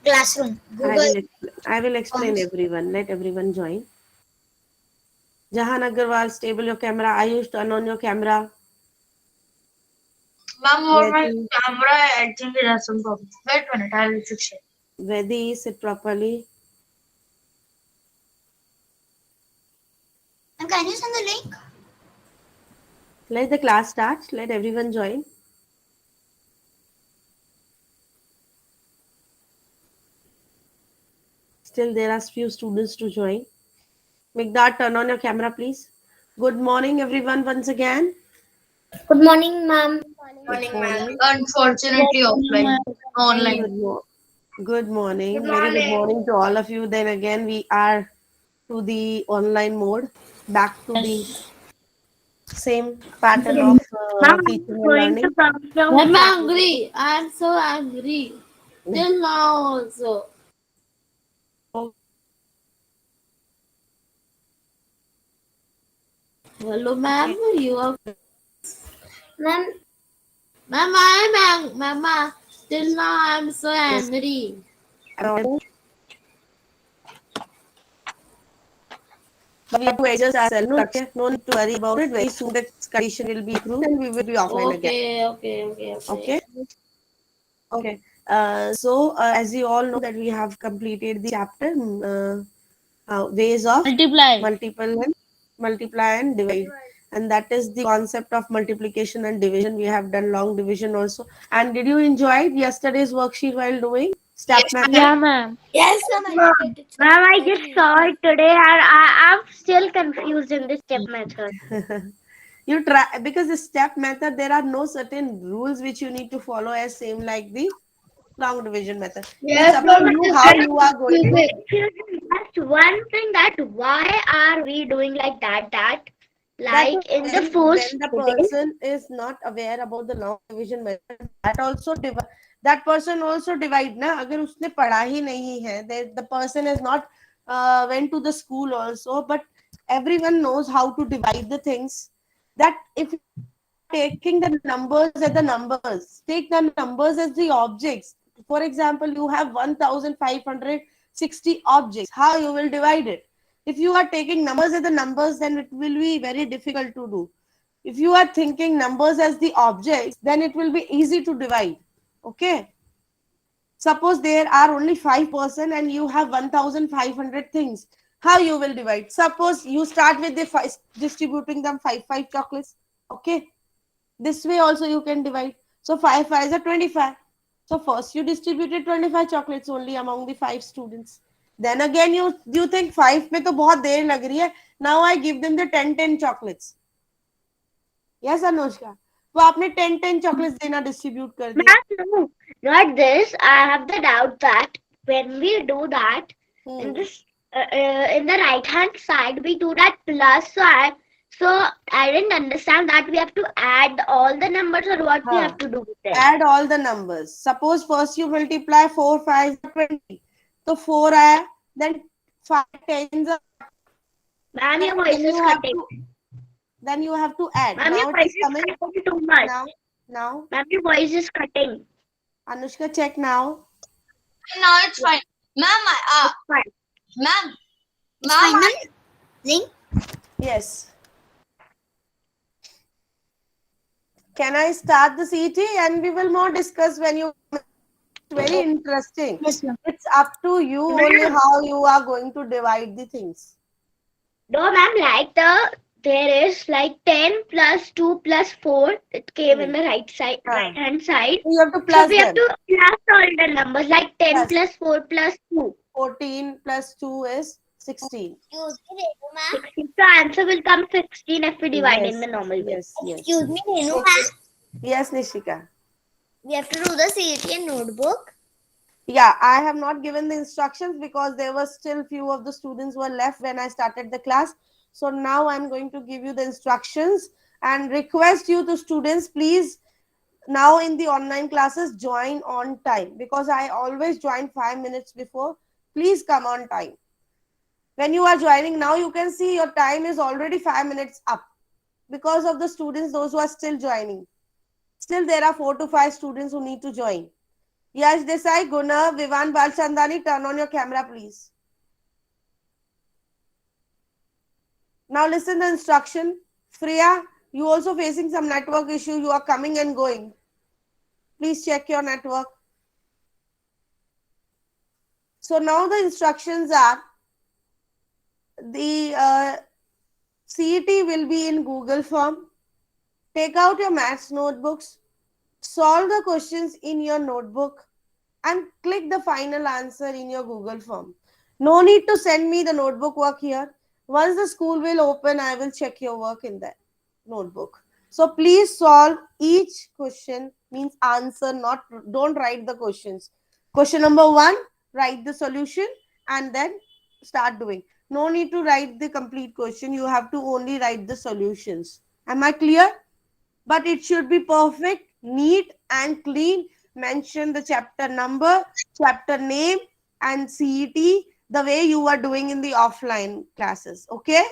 Classroom. Google. I will explain Forms. everyone. Let everyone join. Jahan Agarwal, stable your camera. Ayush, turn on your camera. Ma'am, or my Vedi, camera, I think it has some problem. Wait a minute, I will fix it. Vedi, sit properly. And can you send the link? Let the class start. Let everyone join. Still, there are few students to join. Migdad, turn on your camera, please. Good morning, everyone, once again. Good morning, ma'am. Good Morning, ma'am. morning. Unfortunately, offline. Online. Good, good Good morning. Very good morning. morning to all of you. Then again, we are to the online mode. Back to the same pattern of Ma'am, I'm teaching and going to learning. come from I'm angry. I'm so angry. Till now also. Hello, ma'am. Okay. You are. Ma'am, Ma'am, I'm angry. Mama, till now I'm so Yes. angry. But we have to adjust ourselves. No, Raksha, no need to worry about it. Very soon the condition will be improved and we will be offline again. Okay. Okay. Okay. As you all know that we have completed the chapter ways of Multiply. multiply and divide, and that is the concept of multiplication and division. We have done long division also. And did you enjoy yesterday's worksheet while doing step Yes, method? ma'am. Yeah, ma'am. yes, ma'am, I Ma'am, did it. Ma'am, I just Very saw easy. it today and I'm still confused in this step method. You try because the step method there are no certain rules which you need to follow as same like the long division method. It's yes, up No, to ma'am. but you It is how very you are going it to. confusing. confuses just one thing that why are we doing like that? That Like in the when first the student. person is not aware about the long division method, that also that person also divide ना, अगर उसने पढ़ा ही नहीं है, the person is not went to the school also, but everyone knows how to divide the things. That if you are taking the numbers as the numbers, take the numbers as the objects. For example, you have 1560 objects, how you will divide it? If you are taking numbers as the numbers, then it will be very difficult to do. If you are thinking numbers as the objects, then it will be easy to divide. Okay. Suppose there are only 5% and you have 1500 things. How you will divide? Suppose you start with the five, distributing them five chocolates. Okay. This way also you can divide. So 5 5 are 25. So first you distributed 25 chocolates only among the 5 students. Then again you think 5 में तो बहुत देर लग रही है. Now I give them the 10 chocolates. Yes, Anushka. तो आपने 10 chocolates देना distribute कर दिए. Ma'am, no, not this. I have the doubt that when we do that in Hmm. this in the right hand side we do that plus sign. So I didn't understand that we have to add all the numbers or what we हाँ. have to do with them. Add all the numbers. Suppose first you multiply 4 5 20. तो 4 आया. Then 5 10s are. Ma'am, your voice Then is you have cutting. to. Then you have to add. Ma'am, your Now it voice is is coming. cutting too much. Now. Ma'am, your voice is cutting. Anushka, check now. Now it's fine. Ma'am, It's fine. ma'am, It's ma'am, fine, ma'am. Link. Yes. Can I start the CT and we will more discuss when you. It's very interesting. Yes, ma'am. It's up to you only Ma'am, how you are going to divide the things. no, ma'am, like there is like 10 plus 2 plus 4. It came in Hmm. the right side, Huh. right hand side. So you have to So plus we have them. to plus all the numbers like 10 Plus plus 4 plus 2. 14 plus 2 is 16. Excuse me, Renu, ma'am. 16. So answer will come 16 if we divide in Yes, the normal way. yes. Excuse me, Renu, ma'am. Yes, Nishika. We have to do the CET and notebook. Yeah, I have not given the instructions because there were still few of the students were left when I started the class. So now I'm going to give you the instructions and request you to students, please now in the online classes join on time because I always join 5 minutes before. Please come on time. When you are joining now, you can see your time is already 5 minutes up because of the students, those who are still joining. Still, there are 4 to 5 students who need to join. Yash Desai, Guna, Vivan Balchandani, turn on your camera, please. Now listen the instruction. Freya, you also facing some network issue. You are coming and going. Please check your network. So now the instructions are the CET will be in Google form. Take out your maths notebooks, solve the questions in your notebook, and click the final answer in your Google form. No need to send me the notebook work here. Once the school will open, I will check your work in that notebook. So please solve each question, means answer, not don't write the questions. Question number 1, write the solution and then start doing. No need to write the complete question. You have to only write the solutions. Am I clear? But it should be perfect, neat, and clean. Mention the chapter number, chapter name, and CET the way you are doing in the offline classes. Okay?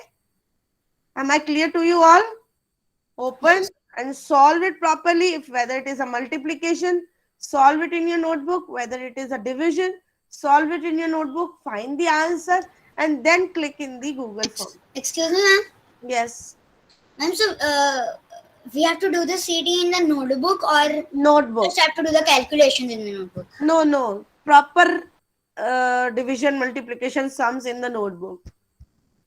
Am I clear to you all? Open and solve it properly. If whether it is a multiplication, solve it in your notebook. Whether it is a division, solve it in your notebook. Find the answer and then click in the Google form. Excuse me, ma'am. Yes. Ma'am, so we have to do the CD in the notebook or Notebook. just have to do the calculations in the notebook? No. Proper division, multiplication, sums in the notebook.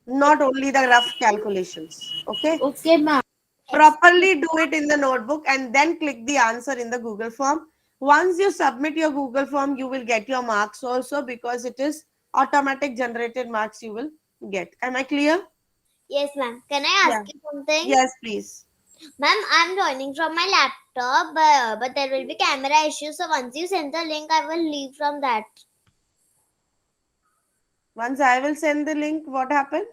Not only the rough calculations. Okay? Okay, ma'am. Properly do it in the notebook and then click the answer in the Google form. Once you submit your Google form, you will get your marks also, because it is automatic generated marks you will get. Am I clear? Yes, ma'am. Can I ask Yeah. you something? Yes, please. Ma'am, I'm joining from my laptop, but there will be camera issues. So once you send the link, I will leave from that. Once I will send the link, what happened?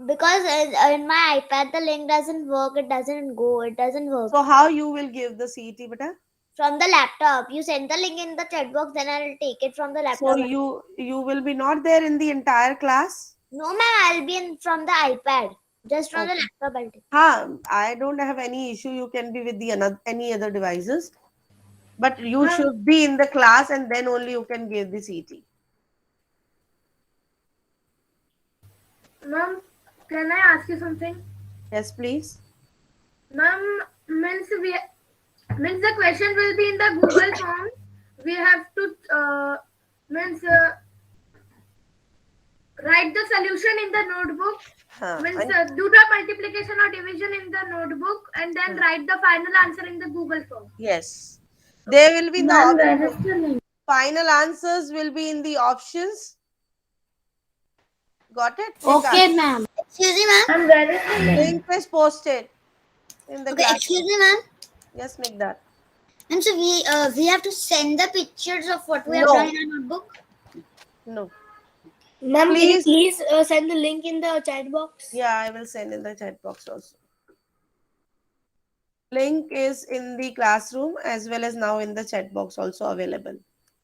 Because in my iPad, the link doesn't work. It doesn't go. It doesn't work. So how you will give the CET, beta? From the laptop. You send the link in the chat box, then I'll take it from the laptop. So you will be not there in the entire class? No, ma'am, I'll be in from the iPad. Just from the Okay. laptop, I'll take. I don't have any issue. You can be with the any other devices, but you should be in the class and then only you can give the CET. Ma'am, can I ask you something? Yes, please. Ma'am, means the question will be in the Google form. We have to write the solution in the notebook. Do the multiplication or division in the notebook and then write the final answer in the Google form. Yes. There will be Ma'am, the where is the link? final answers will be in the options. Got it? Okay, ma'am. Excuse me, ma'am. And where is the link? Link is posted in the Okay, class. excuse me, ma'am. Yes, make that. And so we have to send the pictures of what we have No. done in our notebook. No. Ma'am, Please. please send the link in the chat box. Yeah, I will send in the chat box also. Link is in the classroom as well as now in the chat box also available.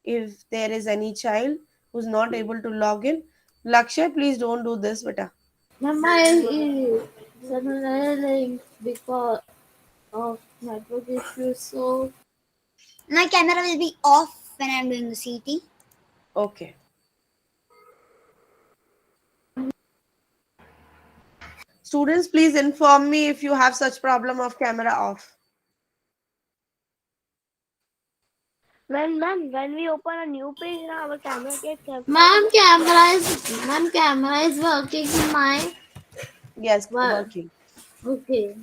If there is any child who's not able to log in, Lakshay, please don't do this, beta. Ma'am, I sent another link because of network issues. So, My camera will be off when I'm doing the CT. Okay. Students, please inform me if you have such problem of camera off. When we open a new page, our camera gets captured. ma'am, camera is working. My Yes, Wow. working. okay.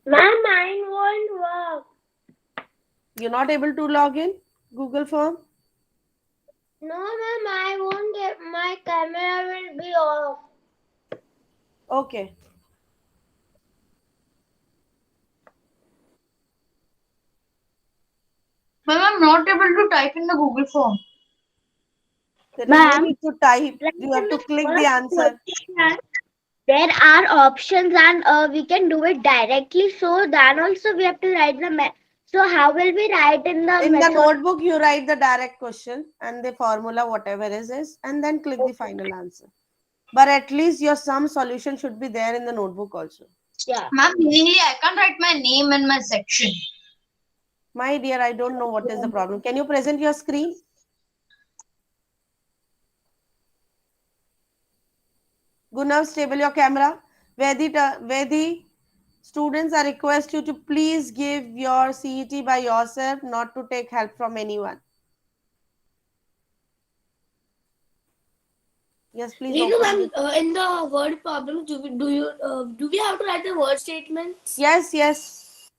Ma'am, mine won't work. You're not able to log in Google form? No, ma'am, I won't get my camera will be off. Okay. Ma'am, I'm not able to type in the Google form. There is no Ma'am, need to type. You have to click the answer. There are options and we can do it directly. So then also we have to write the So how will we write in the In the method? notebook, you write the direct question and the formula, whatever is, and then click the final answer. But at least your sum solution should be there in the notebook also. Yeah. Ma'am, mainly I can't write my name in my section. My dear, I don't know what is the problem. Can you present your screen? Gunav, stable your camera. Where the students are request you to please give your CET by yourself, not to take help from anyone. Yes, please You know, open ma'am, this. in the word problem, do we have to write the word statements? Yes, yes.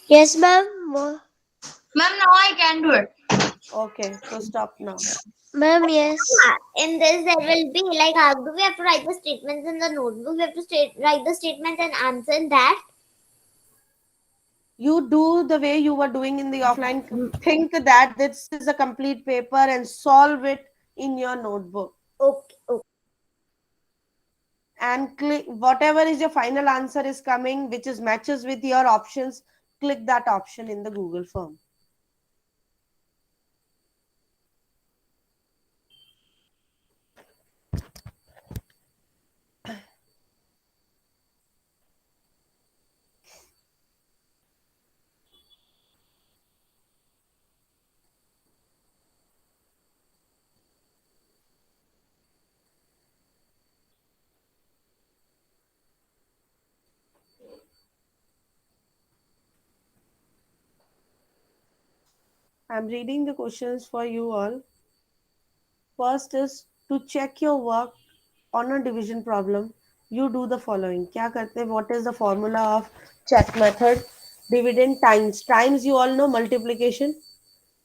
Yes, ma'am. Ma'am, now I can do it. Okay, so stop now. Ma'am, yes. In this, there will be like, how do we have to write the statements in the notebook? We have to write the statement and answer in that. You do the way you were doing in the offline. Think that this is a complete paper and solve it in your notebook. Okay. Okay. And click whatever is your final answer is coming, which is matches with your options. Click that option in the Google form. I'm reading the questions for you all. First is to check your work on a division problem. You do the following. क्या करते हैं? What is the formula of check method? Dividend times you all know multiplication.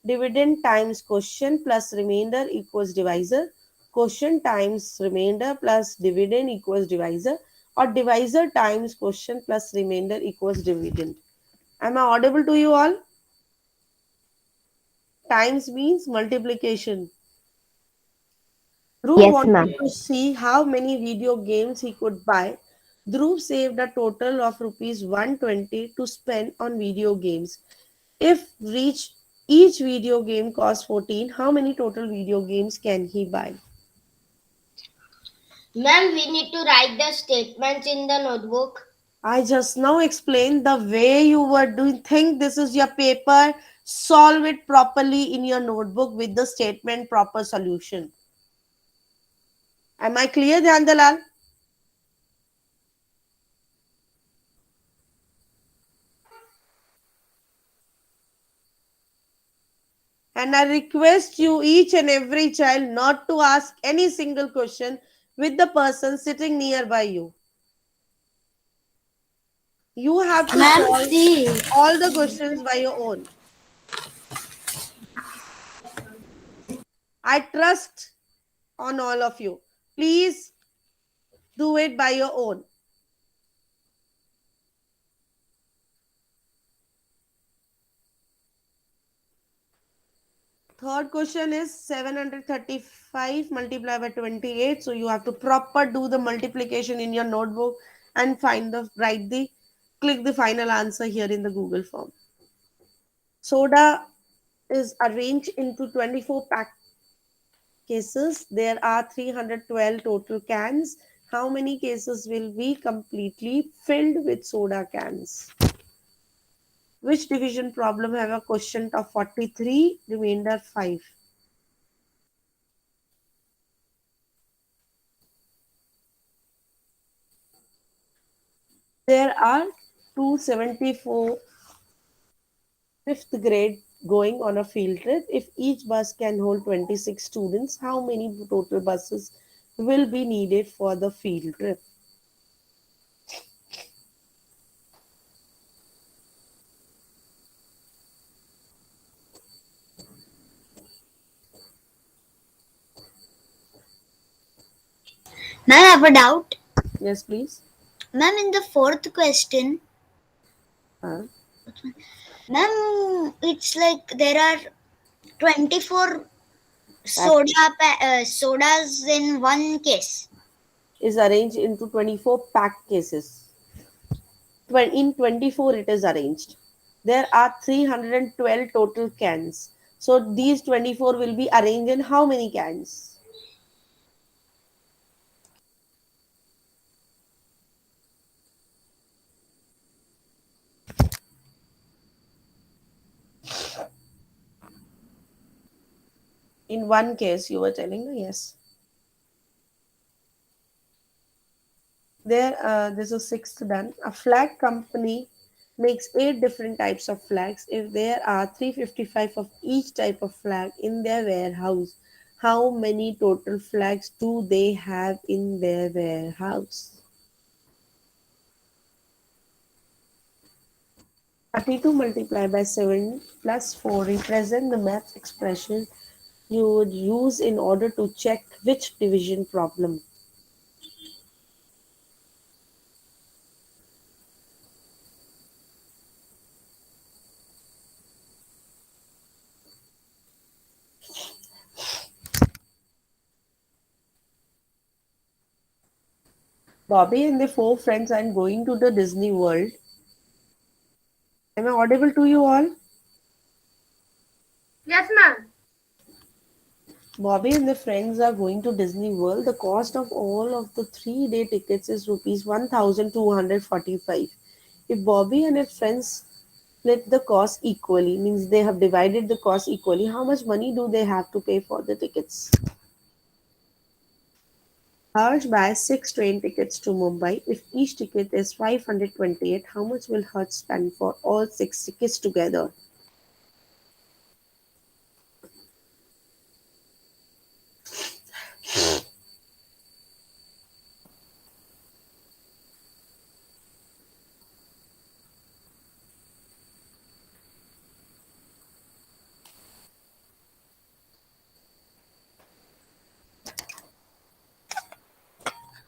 Dividend times quotient plus remainder equals divisor. Quotient times remainder plus dividend equals divisor. Or divisor times quotient plus remainder equals dividend. Am I audible to you all? Times means multiplication. Dhruv wanted to see how many video games he could buy. Dhruv saved a total of rupees 120 to spend on video games. If each video game costs 14, how many total video games can he buy? Ma'am, we need to write the statements in the notebook. I just now explained the way you were doing. Think this is your paper. Solve it properly in your notebook with the statement proper solution. Am I clear, Dhyan Dalal? And I request you, each and every child, not to ask any single question with the person sitting nearby you. You have to Ma'am, solve see. all the questions by your own. I trust on all of you. Please do it by your own. Third question is 735 multiplied by 28. So you have to proper do the multiplication in your notebook and click the final answer here in the Google form. Soda is arranged into 24 pack cases. There are 312 total cans. How many cases will be completely filled with soda cans? Which division problem have a quotient of 43, remainder 5? There are 274 fifth grade going on a field trip. If each bus can hold 26 students, how many total buses will be needed for the field trip? Ma'am, I have a doubt. Yes, please. Ma'am, in the fourth question, Huh? ma'am, it's like there are 24 sodas in one case. Is arranged into 24 pack cases. In 24 it is arranged. There are 312 total cans. So these 24 will be arranged in how many cans? In one case, you were telling me, yes. There's a sixth done. A flag company makes 8 different types of flags. If there are 355 of each type of flag in their warehouse, how many total flags do they have in their warehouse? 32 multiplied by 7 plus 4 represent the math expression you would use in order to check which division problem. Bobby and the 4 friends are going to the Disney World. Am I audible to you all? Yes, ma'am. Bobby and the friends are going to Disney World. The cost of all of the 3-day tickets is rupees 1,245. If Bobby and his friends split the cost equally, means they have divided the cost equally, how much money do they have to pay for the tickets? Harsh buys 6 train tickets to Mumbai. If each ticket is 528, how much will Harsh spend for all 6 tickets together?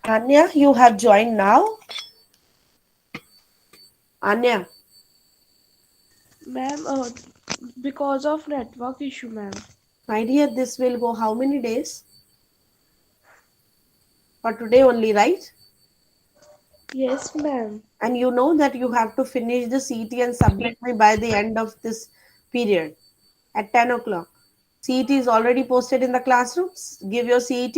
Anya, you have joined now? Anya, Ma'am, because of network issue, ma'am. my dear, this will go how many days? For today only, right? Yes, ma'am. And you know that you have to finish the CT and submit me by the end of this period at 10 o'clock. CT is already posted in the classrooms. Give your CT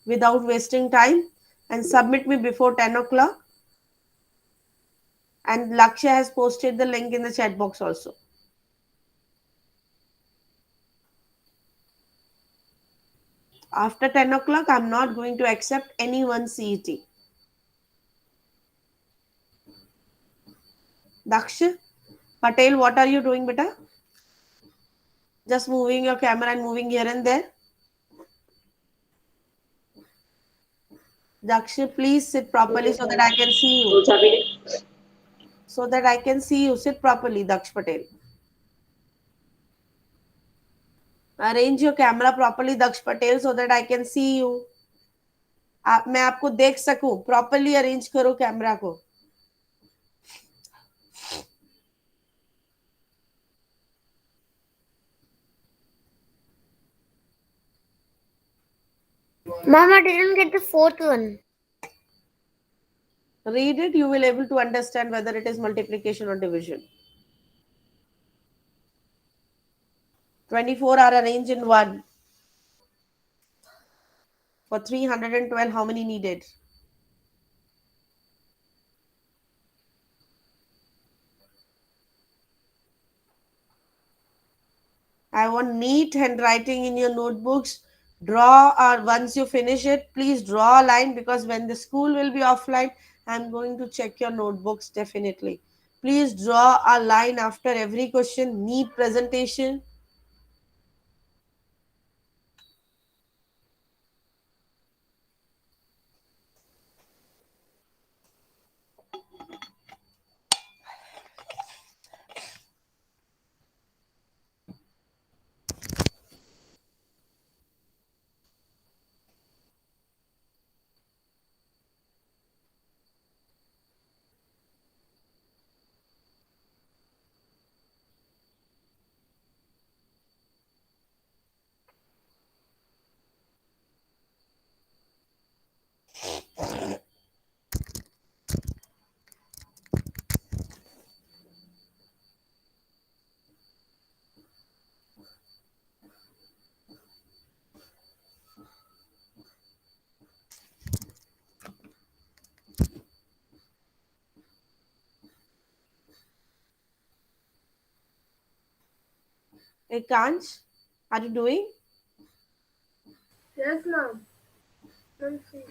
without wasting time and submit me before 10 o'clock. And Lakshya has posted the link in the chat box also. After 10 o'clock, I'm not going to accept anyone's CET. Daksh, Patel, what are you doing, beta? Just moving your camera and moving here and there. Daksh, please sit properly so that I can see you. So that I can see you. Sit properly, Daksh Patel. Arrange your camera properly, Daksh Patel, so that I can see you. मैं आपको देख सकूं. Properly arrange करो camera को. Mom, I didn't get the fourth one. Read it, you will able to understand whether it is multiplication or division. 24 are arranged in 1. For 312, how many needed? I want neat handwriting in your notebooks. Draw, or once you finish it, please draw a line, because when the school will be offline, I'm going to check your notebooks definitely. Please draw a line after every question. Neat presentation. Hey, Kanch, are you doing? Yes, ma'am. Ma'am, see.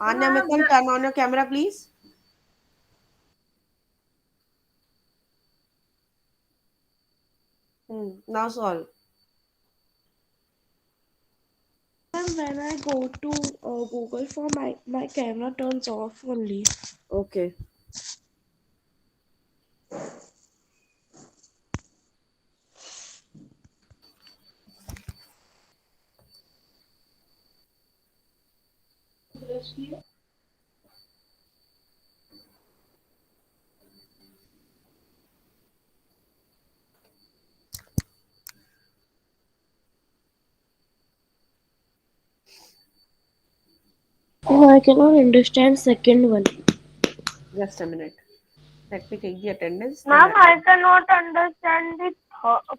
Anya Mittal, turn on your camera, please. Now solve. And when I go to Google Form, my camera turns off only. Okay. Oh, I cannot understand second one. Just a minute. Let me take the attendance. Ma'am, I cannot understand the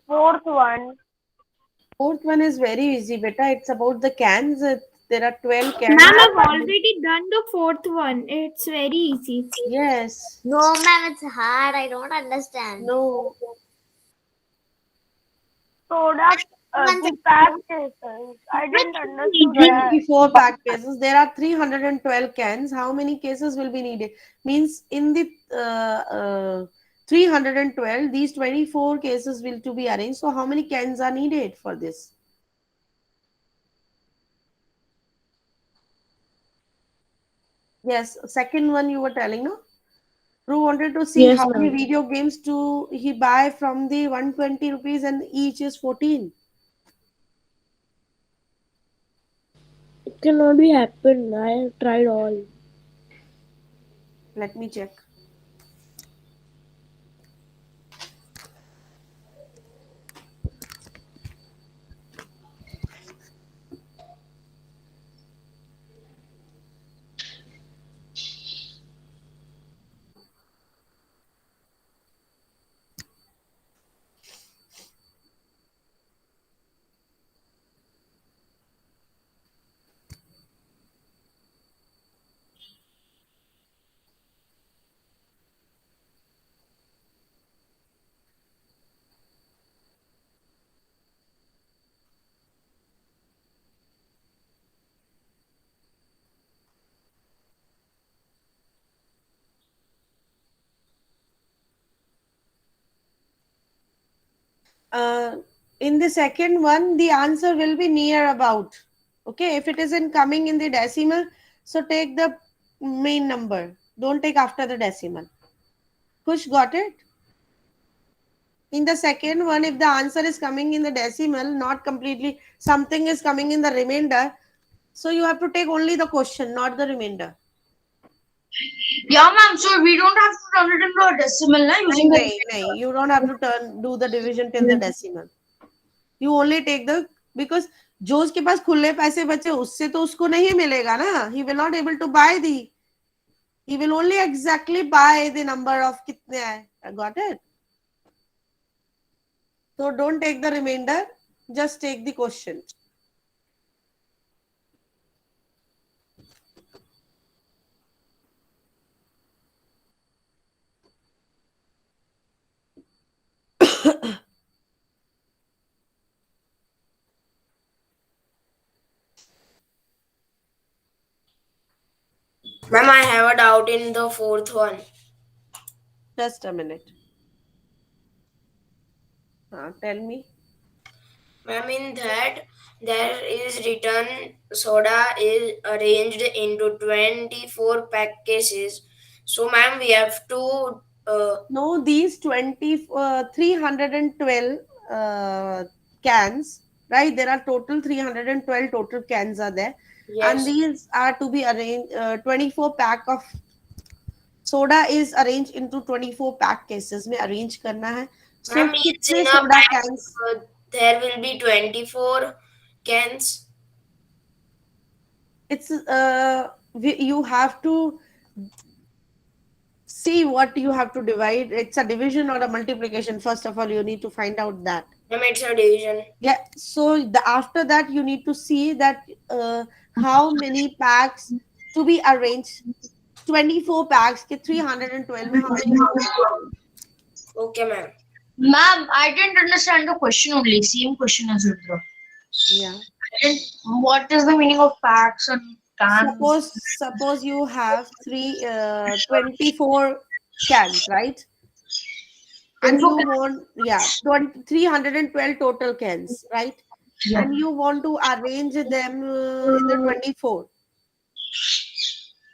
fourth one. Fourth one is very easy, beta. It's about the cans. There are 12 cans. Ma'am, I've already done the fourth one. It's very easy. Yes. No, ma'am, it's hard. I don't understand. No. Soda, the pack cases. I didn't understand that. 24 pack cases. There are 312 cans. How many cases will be needed? Means in the 312, these 24 cases will to be arranged. So how many cans are needed for this? Yes, second one you were telling, no? Drew wanted to see Yes, how many ma'am. video games to he buy from the 120 rupees and each is 14. It cannot be happen. I have tried all. Let me check. In the second one, the answer will be near about. Okay, if it isn't coming in the decimal, so take the main number. Don't take after the decimal. Kush, got it? In the second one, if the answer is coming in the decimal, not completely, something is coming in the remainder, so you have to take only the question, not the remainder. Yeah, ma'am. So we don't have to turn it into a decimal, na, using the. No, you don't have to do the division till the decimal. You only take the, because जो उसके पास खुले पैसे बचे उससे तो उसको नहीं मिलेगा ना. He will not able to buy the. He will only exactly buy the number of कितने आए. I got it. So don't take the remainder. Just take the question. Ma'am, I have a doubt in the fourth one. Just a minute. Tell me. Ma'am, in that there is written soda is arranged into 24 pack cases. So, ma'am, we have to. No, these 312 cans, right? There are total 312 total cans are there. Yes. And these are to be arranged, 24 pack of soda is arranged into 24 pack cases. में arrange करना है. So Ma'am, it's कितने in a soda pack, cans? there will be 24 cans. It's you have to see what you have to divide. It's a division or a multiplication. First of all, you need to find out that. Ma'am, it's a division. Yeah. So after that, you need to see that how many packs to be arranged. 24 packs. के 312 में how many? Okay, ma'am. Ma'am, I didn't understand the question only. Same question as Rudra. Yeah. And what is the meaning of packs and cans? Suppose you have 24 cans, right? And 24 you cans. want 312 total cans, right? Yeah. And you want to arrange them in the 24.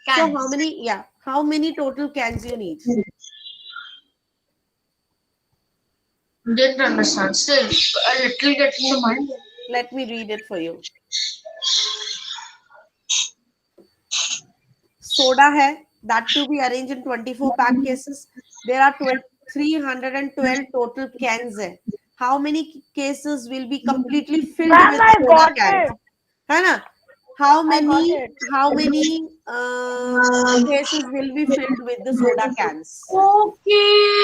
So Cans. how many total cans you need? Didn't understand. Still, a little getting the mind. Let me read it for you. Soda hai, that to be arranged in 24 pack cases. There are 312 total cans hai. How many cases will be completely filled Ma'am, with I soda got cans? it. है ना? How I got many it. cases will be filled with the soda cans? Okay.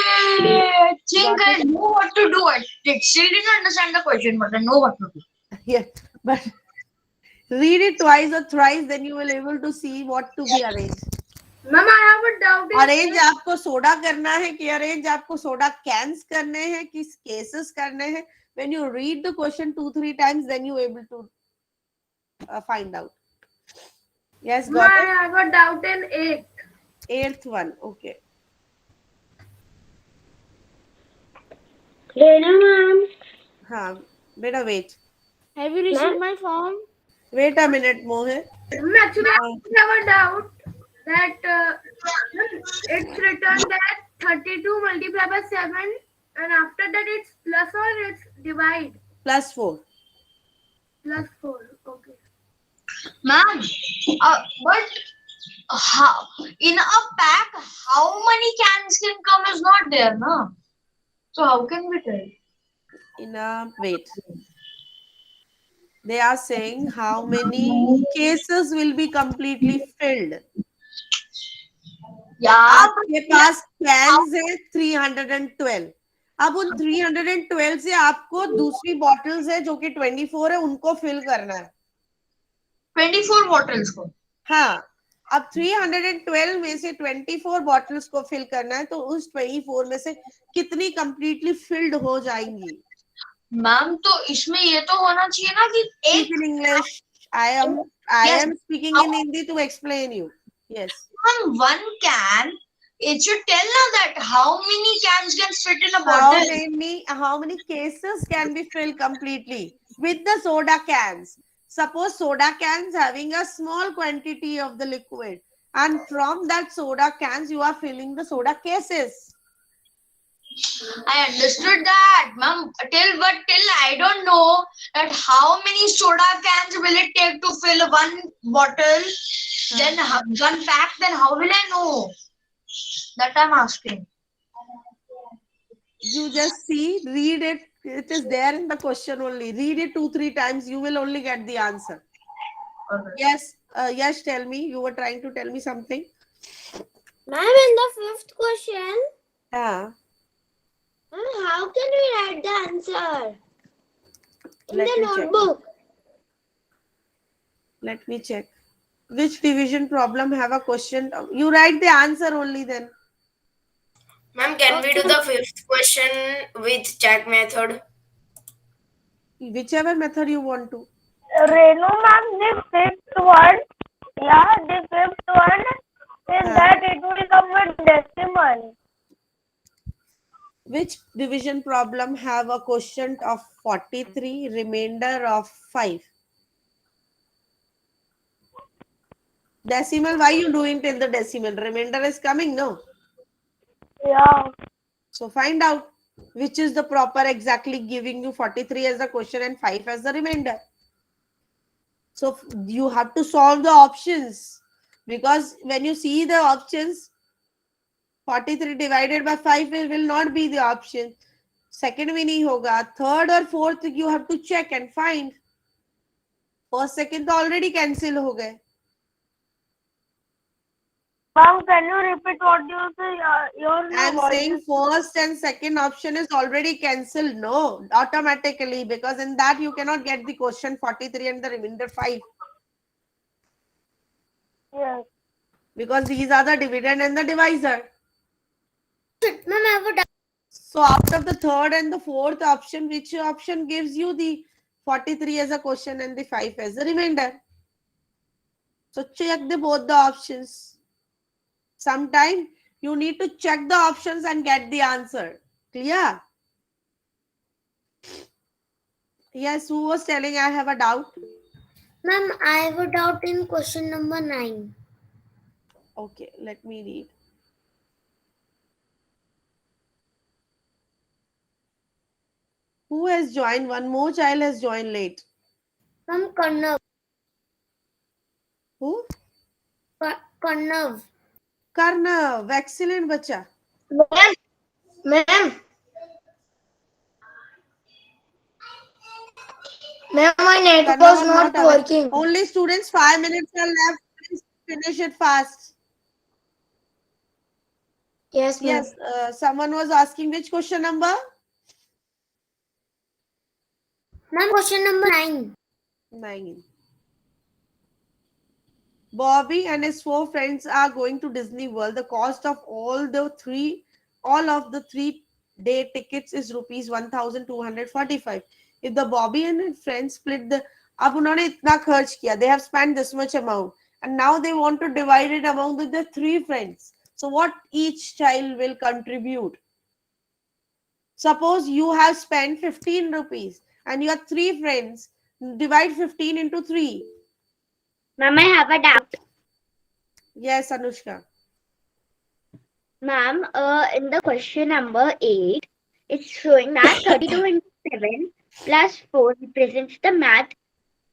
I think Got I it? know what to do. I still didn't understand the question, but I know what to do. Yeah, but read it twice or thrice, then you will able to see what to be arranged. Ma'am, I have a doubt. Arrange आपको soda करना है कि arrange आपको soda cans करने हैं कि cases करने हैं? When you read the question 2-3 times, then you able to find out. Yes, got it. I have a doubt in 8th one, okay. Renu ma'am. हाँ, beta wait. Have you received my form? Wait a minute, Mohit. Actually, I have a doubt that it's written that 32 multiplied by 7, and after that it's plus or it's divide. +4. Plus 4. Okay. Ma'am, but how, in a pack, how many cans can come is not there, no? So how can we tell? Wait. They are saying how many cases will be completely filled. Yeah. आपके पास cans है 312. अब उन 312 से आपको दूसरी bottles है जो कि 24 है उनको fill करना है. 24 bottles को. हाँ. अब 312 में से 24 bottles को fill करना है तो उस 24 में से कितनी completely filled हो जाएंगी? मैम तो इसमें ये तो होना चाहिए ना कि Speak in English. I am speaking in Hindi to explain you. Yes. On one can, it should tell us that how many cans can fit in a bottle. How many cases can be filled completely with the soda cans? Suppose soda cans having a small quantity of the liquid, and from that soda cans you are filling the soda cases. I understood that, ma'am. Till I don't know that how many soda cans will it take to fill one bottle, then one pack. Then how will I know? That I'm asking. You just read it. It is there in the question only. Read it 2-3 times. You will only get the answer. Okay. Yes. Yes. Tell me. You were trying to tell me something. Ma'am, in the 5th question. Yeah. How can we write the answer in Let the me check. notebook? Let me check. Which division problem have a question? You write the answer only then. Ma'am, can we do the 5th question with check method? Whichever method you want to. Renu ma'am, the 5th one. Yeah, the 5th one. In that it will come with decimal. Which division problem have a quotient of 43, remainder of 5? Decimal, why you doing it in the decimal? Remainder is coming, no? Yeah. So find out which is the proper exactly giving you 43 as the question and 5 as the remainder. So you have to solve the options, because when you see the options, 43 divided by 5 will not be the option. Second में नहीं होगा. Third or fourth you have to check and find. First, second तो already cancel हो गए. Ma'am, can you repeat what you say? I'm saying first and second option is already cancelled. No, automatically, because in that you cannot get the question 43 and the remainder 5. Yes. Because these are the dividend and the divisor. Ma'am, I have a doubt. So out of the third and the fourth option, which option gives you the 43 as a question and the 5 as the remainder. So check both the options. Sometime you need to check the options and get the answer. Clear? Yes, who was telling I have a doubt? Ma'am, I have a doubt in question number 9. Okay, let me read. Who has joined? One more child has joined late. Ma'am, Karnav. Who? Karnav. Karnav. Excellent, bacha. Ma'am, my network Karnav was not aware. working. Only students, 5 minutes are left. Please finish it fast. Yes, ma'am. Yes, someone was asking which question number? Ma'am, question number 9. 9. Bobby and his 4 friends are going to Disney World. The cost of all of the 3-day tickets is rupees 1245. If the Bobby and his friends split the, अब उन्होंने इतना खर्च किया, they have spent this much amount, and now they want to divide it among the 3 friends. So what each child will contribute? Suppose you have spent 15 rupees and your 3 friends, divide 15 into 3. Ma'am, I have a doubt. Yes, Anushka. Ma'am, in the question number 8, it's showing that 32 into 7 plus 4 represents the math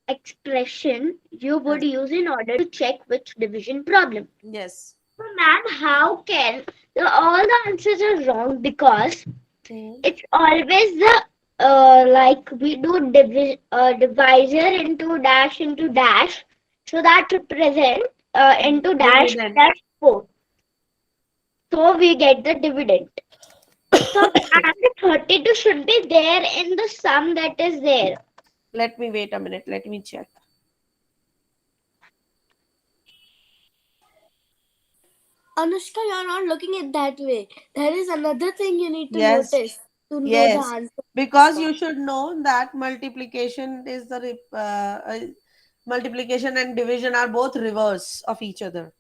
expression you would use in order to check which division problem. Yes. So, ma'am, how can all the answers are wrong because it's always the like we do divisor into dash, so that represent into dash Dividend. plus 4. So we get the dividend. So and the 32 should be there in the sum that is there. Let me wait a minute. Let me check. Anushka, you're not looking at that way. There is another thing you need to Yes. notice to know Yes. the answer. Because you should know that multiplication is multiplication and division are both reverse of each other.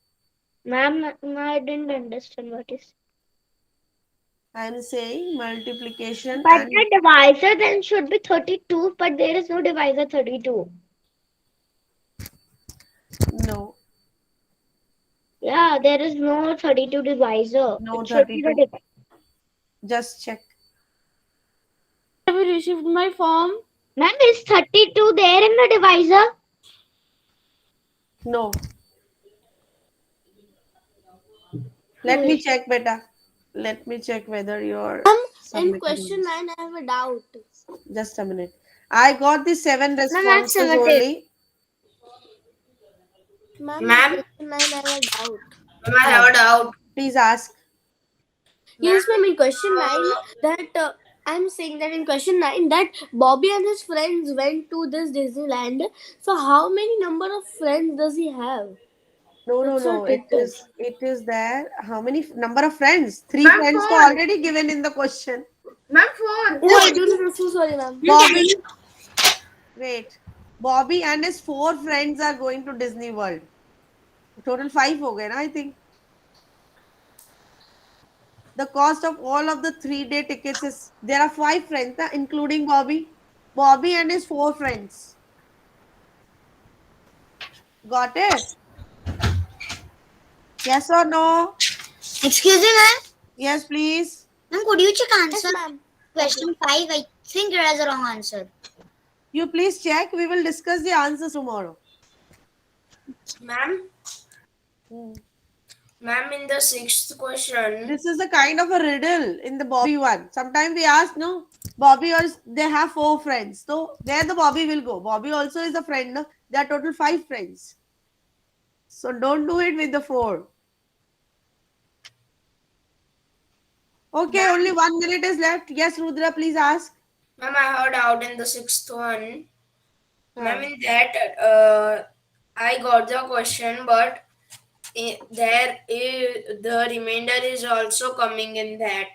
Ma'am, I didn't understand what is. I am saying multiplication But and the divisor then should be 32, but there is no divisor 32. no. Yeah, there is no 32 divisor. No It should be the 32. divisor. Just check. Have you received my form? Ma'am, is 32 there in the divisor? No. Let me check, beta. Let me check whether you're In submitting question this. 9, I have a doubt. Just a minute. I got the 7 responses only. Ma'am, Ma'am? in question 9, I have a doubt. Ma'am, I have a doubt. Please ask. Yes, ma'am, in question 9, that I'm saying that in question 9, that Bobby and his friends went to this Disneyland. So, how many number of friends does he have? No, That's no. not written. It is there. How many number of friends? 3 Ma'am, friends four. are already given in the question. Ma'am, 4. Oh, I don't know. So sorry, ma'am. Bobby. Wait. Bobby and his 4 friends are going to Disney World. Total 5 हो गए ना, I think. The cost of all of the 3-day tickets is, there are 5 friends, including Bobby. Bobby and his 4 friends. Got it? Yes or no? Excuse me, ma'am. Yes, please. Ma'am, could you check Yes, answer? ma'am. Question 5, I think it has a wrong answer. You please check. We will discuss the answers tomorrow. Ma'am? Ma'am, in the 6th question, This is a kind of a riddle in the Bobby one. Sometimes we ask, no, Bobby or they have 4 friends. So where the Bobby will go? Bobby also is a friend. No? There are total 5 friends. So don't do it with the 4. Okay, only 1 minute is left. Yes, Rudra, please ask. ma'am, I heard out in the 6th one. Ma'am, in that, I got the question, but the remainder is also coming in that.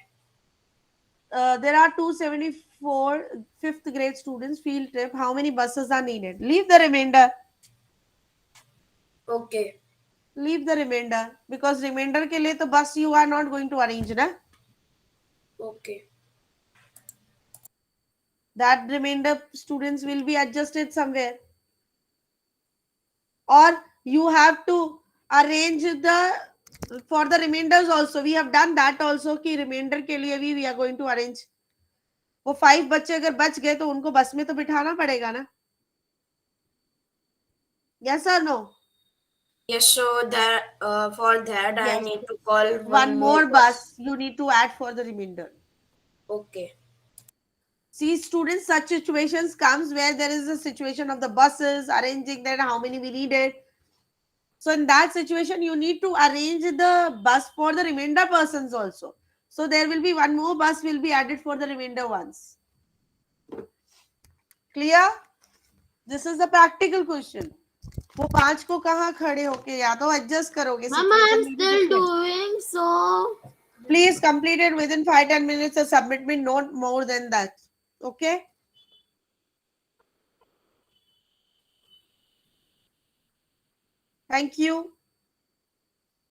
there are 274 fifth grade students field trip. How many buses are needed? Leave the remainder. Okay. Leave the remainder because remainder के लिए तो bus you are not going to arrange ना. Okay. That remainder students will be adjusted somewhere. Or you have to arrange the for the remainders also. We have done that also कि remainder के लिए भी we are going to arrange. वो 5 बच्चे अगर बच गए तो उनको बस में तो बिठाना पड़ेगा ना. Yes or no? Yes, so that for that I Yes. need to call One more bus you need to add for the remainder. Okay. See, students, such situations comes where there is a situation of the buses arranging that how many we needed. So in that situation, you need to arrange the bus for the remainder persons also. So there will be one more bus will be added for the remainder ones. Clear? This is the practical question. वो 5 को कहाँ खड़े होके या तो adjust करोगे. Mama, I'm situation still different. doing so. Please complete it within 5-10 minutes and submit me, not more than that. Okay? Thank you.